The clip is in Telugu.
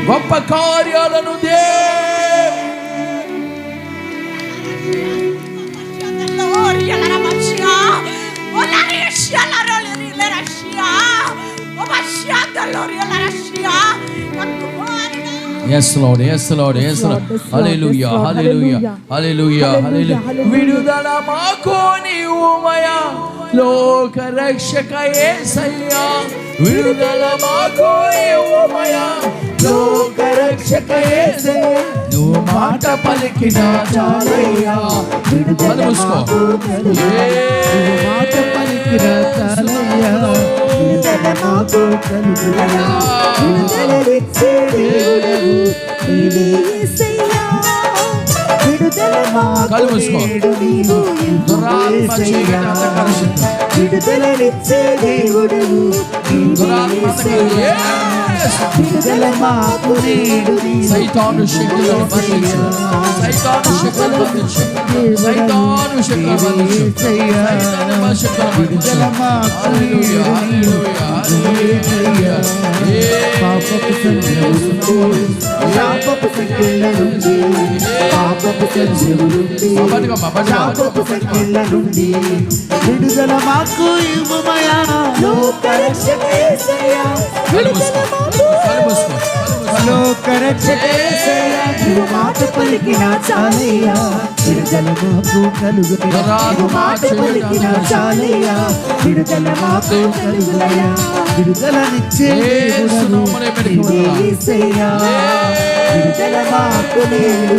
గొప్ప కార్యాలను Yes Lord, yes Lord, yes Lord. Hallelujah, hallelujah, hallelujah, hallelujah. విడుదల మాకు నీవుమయా లోక రక్షక యేసయ్యా. విడుదల మాకు నీవుమయా లోక రక్షక యేసయ్యా. నువ్వు మాట పలికినా చాలయ్యా. విడుదల మాకు నువ్వు మాట పలికినా చాలయ్యా. విడుదల మాకు కలుగుయా. విడుదలనిచ్చే దేవుడవు నీవే యేసయ్యా. విడుదల మాకు నేడు నీవు యేసయ్యా. విడుదలనిచ్చే దేవుడవు నీవే యేసయ్యా. విడుదల మాకు నేడు నీవు సైతాను శక్తులను బంధించు. సైతాను శక్తులను బంధించు. సైతాను శక్తులను బంధించు. సైతాను శక్తులను బంధించు. హల్లెలూయా, హల్లెలూయా, హల్లెలూయా. పాపపు సంఖ్యల నుండి పాపపు సంఖ్యల నుండి విడుదల మాకు ఇవ్వమయా లోక రక్షక యేసయ్యా. విడుదల మాకు లోక రక్షక యేసయ్యా. నువ్వు మాట పలికినా చాలయ్యా. విడుదల మాకు కలుగుయా. నువ్వు మాట పలికినా చాలయ్యా. విడుదల మాకు కలుగుయా. విడుదలనిచ్చే దేవుడవు నీవే యేసయ్యా. విడుదల మాకు నేడు